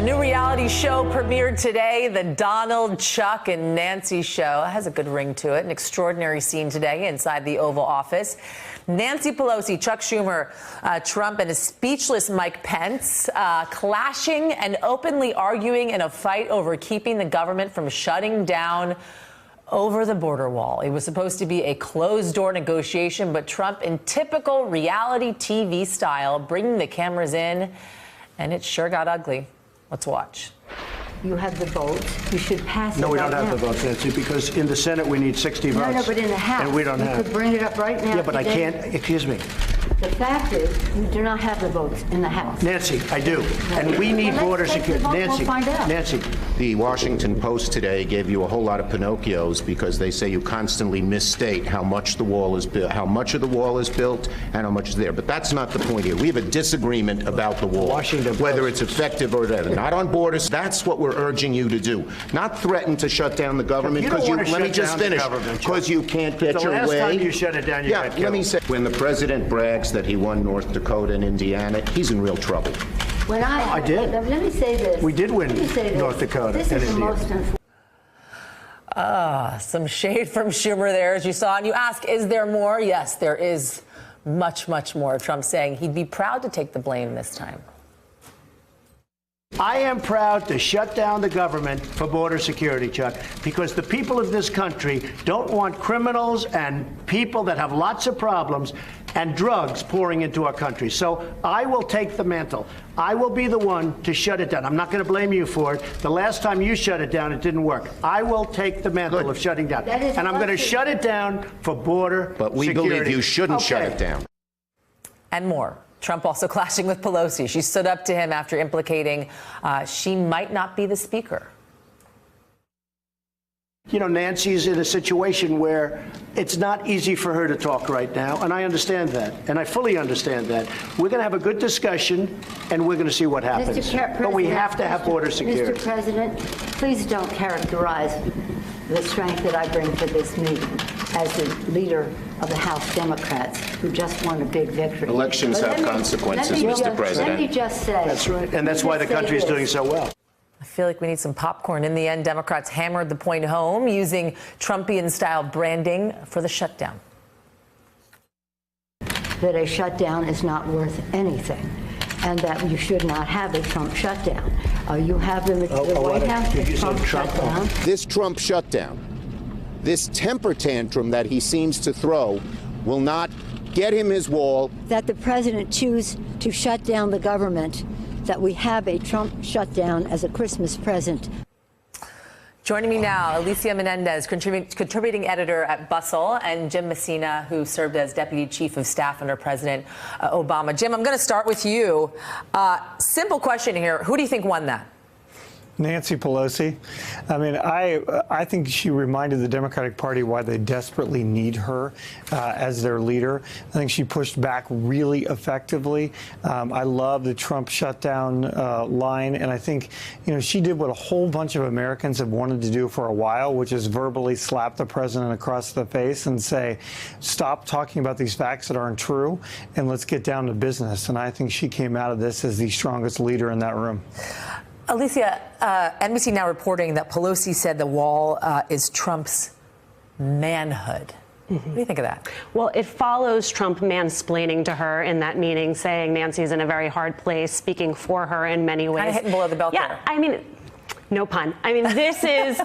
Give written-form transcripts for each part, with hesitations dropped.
new reality show premiered today, the Donald, Chuck, and Nancy Show. It has a good ring to it. An extraordinary scene today inside the Oval Office. Nancy Pelosi, Chuck Schumer, Trump, and a speechless Mike Pence clashing and openly arguing in a fight over keeping the government from shutting down over the border wall. It was supposed to be a closed-door negotiation, but Trump, in typical reality TV style, bringing the cameras in, and it sure got ugly. Let's watch. You have the votes. You should pass it. No, we don't right have the now. votes, Nancy, because in the Senate we need 60 votes. No, but in the House, and we don't you have. could bring it up right now. Yeah, but I today. can't. Excuse me, The fact is, you do not have the votes in the House. Nancy. I do, and we need Well, border let's take the security. vote, Nancy, we'll find out. Nancy. The Washington Post today gave you a whole lot of Pinocchios because they say you constantly misstate how much the wall is built, how much of the wall is built, and how much is there. But that's not the point here. We have a disagreement about the wall, Washington whether Post. it's effective or not. Not on borders. That's what we're urging you to do. Not threaten to shut down the government You don't because wanna let me shut just down the finish government, Chuck. because you can't get The your last way. time you shut it down, you got let killed. me say, when the president brags that he won North Dakota and Indiana, he's in real trouble. When I did. Let me say this. We did win Let me say this. North Dakota This and is the Indiana. most unfortunate. Some shade from Schumer there, as you saw. And you ask, is there more? Yes, there is much, much more. Trump saying he'd be proud to take the blame this time. I am proud to shut down the government for border security, Chuck, because the people of this country don't want criminals and people that have lots of problems and drugs pouring into our country. So I will take the mantle. I will be the one to shut it down. I'm not going to blame you for it. The last time you shut it down, it didn't work. I will take the mantle of shutting down. That is And I'm going to lucky. shut it down for border But we security. believe you shouldn't shut Okay. it down. And more. Trump also clashing with Pelosi. She stood up to him after implicating she might not be the speaker. You know, Nancy's in a situation where it's not easy for her to talk right now, and I understand that, and I fully understand that. We're going to have a good discussion, and we're going to see what happens. But we have to have border security. Mr. President, please don't characterize the strength that I bring to this meeting as the leader of the House Democrats who just won a big victory. Elections But have let me- consequences, let me Mr. just- President. Let me just say. That's right, and that's let me why the just say country is this. doing so well. I feel like we need some popcorn. In the end, Democrats hammered the point home using Trumpian-style branding for the shutdown. That a shutdown is not worth anything, and that you should not have a Trump shutdown. You have the White House, did the you say Trump Trump? shutdown. This Trump shutdown, this temper tantrum that he seems to throw, will not get him his wall. That the president choose to shut down the government, that we have a Trump shutdown as a Christmas present. Joining me now, Alicia Menendez, contributing editor at Bustle, and Jim Messina, who served as Deputy Chief of Staff under President Obama. Jim, I'm going to start with you. Simple question here. Who do you think won that? Nancy Pelosi. I mean, I think she reminded the Democratic Party why they desperately need her as their leader. I think she pushed back really effectively. I love the Trump shutdown line, and I think, you know, she did what a whole bunch of Americans have wanted to do for a while, which is verbally slap the president across the face and say, stop talking about these facts that aren't true, and let's get down to business. And I think she came out of this as the strongest leader in that room. Alicia, NBC now reporting that Pelosi said the wall is Trump's manhood. What do you think of that? Well, it follows Trump mansplaining to her in that meeting, saying Nancy's in a very hard place, speaking for her in many ways. Kind of hitting below the belt yeah, there. I mean, no pun. I mean, this is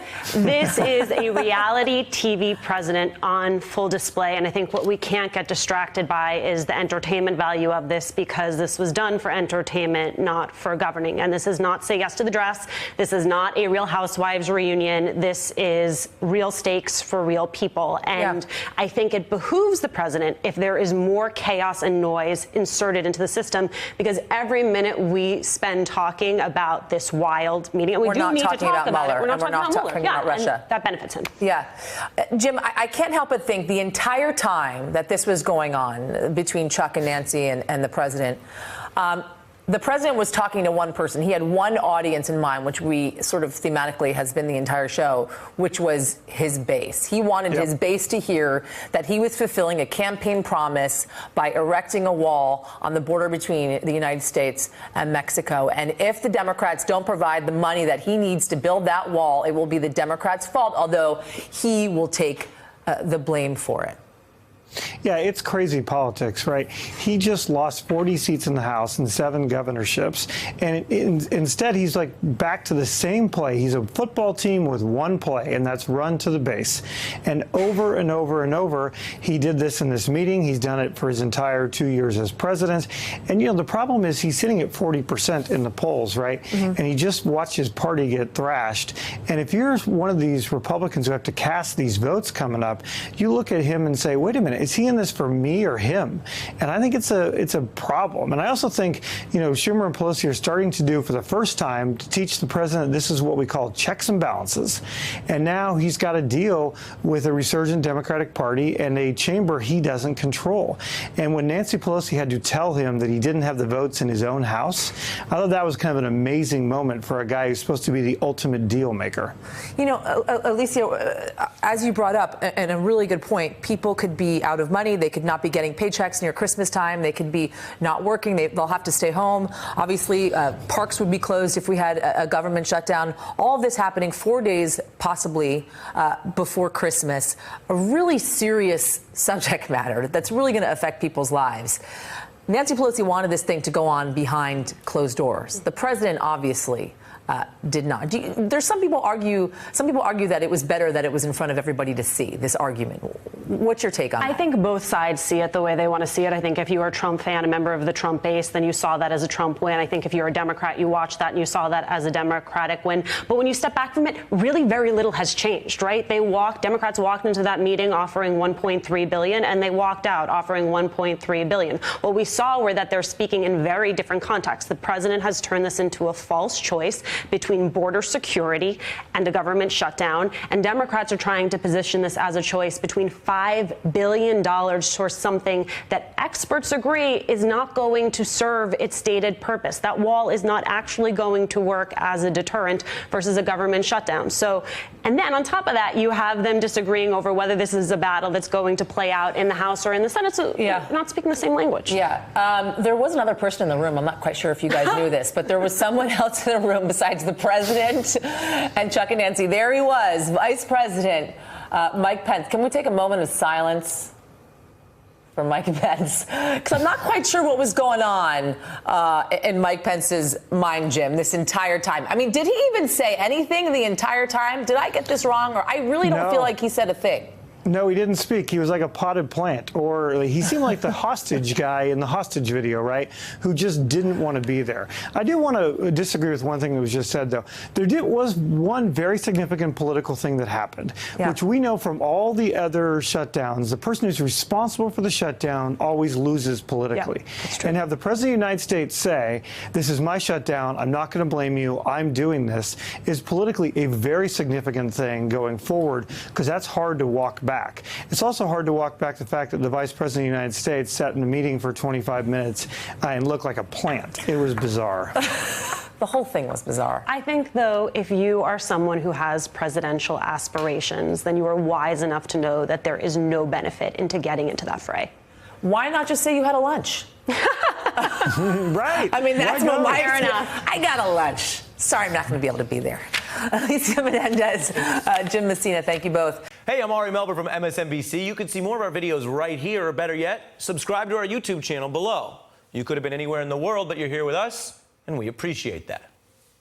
a reality TV president on full display, and I think what we can't get distracted by is the entertainment value of this, because this was done for entertainment, not for governing. And this is not Say Yes to the Dress. This is not a Real Housewives reunion. This is real stakes for real people. And I think it behooves the president if there is more chaos and noise inserted into the system, because every minute we spend talking about this wild meeting, and we do need to talk about it. We're not talking about Russia. That benefits him. Yeah. Jim, I can't help but think the entire time that this was going on between Chuck and Nancy and the president, The president was talking to one person. He had one audience in mind, which we sort of thematically has been the entire show, which was his base. He wanted his base to hear that he was fulfilling a campaign promise by erecting a wall on the border between the United States and Mexico. And if the Democrats don't provide the money that he needs to build that wall, it will be the Democrats' fault, although he will take the blame for it. Yeah, it's crazy politics, right? He just lost 40 seats in the House and 7 governorships. And instead, he's like back to the same play. He's a football team with one play, and that's run to the base. And over and over and over, he did this in this meeting. He's done it for his entire 2 years as president. And, the problem is he's sitting at 40% in the polls, right? And he just watched his party get thrashed. And if you're one of these Republicans who have to cast these votes coming up, you look at him and say, wait a minute, is he in this for me or him? And I think it's a problem. And I also think, Schumer and Pelosi are starting to do for the first time to teach the president this is what we call checks and balances. And now he's got to deal with a resurgent Democratic Party and a chamber he doesn't control. And when Nancy Pelosi had to tell him that he didn't have the votes in his own House, I thought that was kind of an amazing moment for a guy who's supposed to be the ultimate deal maker. Alicia, as you brought up, and a really good point, people could be out of money. They could not be getting paychecks near Christmas time. They could be not working. They'll have to stay home. Obviously, parks would be closed if we had a government shutdown. All of this happening 4 days possibly before Christmas. A really serious subject matter that's really going to affect people's lives. Nancy Pelosi wanted this thing to go on behind closed doors. The president obviously did not. There's some people argue that it was better that it was in front of everybody to see this argument. What's your take on that? I think both sides see it the way they want to see it. I think if you were a Trump fan, a member of the Trump base, then you saw that as a Trump win. I think if you're a Democrat, you watched that and you saw that as a Democratic win. But when you step back from it, really very little has changed, right? Democrats walked into that meeting offering $1.3 billion and they walked out offering $1.3 billion. What we saw were that they're speaking in very different contexts. The president has turned this into a false choice between border security and a government shutdown. And Democrats are trying to position this as a choice between $5 billion for something that experts agree is not going to serve its stated purpose. That wall is not actually going to work as a deterrent versus a government shutdown. And then on top of that, you have them disagreeing over whether this is a battle that's going to play out in the House or in the Senate. So not speaking the same language. Yeah. There was another person in the room. I'm not quite sure if you guys knew this, but there was someone else in the room besides the president and Chuck and Nancy. There he was, Vice President Mike Pence. Can we take a moment of silence for Mike Pence? Because I'm not quite sure what was going on in Mike Pence's mind, Jim, this entire time. I mean, did he even say anything the entire time? Did I get this wrong? Or I really don't feel like he said a thing. No, he didn't speak. He was like a potted plant, or he seemed like the hostage guy in the hostage video, right? Who just didn't want to be there. I do want to disagree with one thing that was just said, though. There was one very significant political thing that happened, which we know from all the other shutdowns. The person who's responsible for the shutdown always loses politically. And have the president of the United States say, this is my shutdown, I'm not going to blame you, I'm doing this, is politically a very significant thing going forward, because that's hard to walk back. It's also hard to walk back the fact that the Vice President of the United States sat in a meeting for 25 minutes and looked like a plant. It was bizarre. The whole thing was bizarre. I think, though, if you are someone who has presidential aspirations, then you are wise enough to know that there is no benefit into getting into that fray. Why not just say you had a lunch? Right. I mean, that's what my Fair enough. I got a lunch. Sorry, I'm not going to be able to be there. Alicia Menendez, Jim Messina, thank you both. Hey, I'm Ari Melber from MSNBC. You can see more of our videos right here, or better yet, subscribe to our YouTube channel below. You could have been anywhere in the world, but you're here with us, and we appreciate that.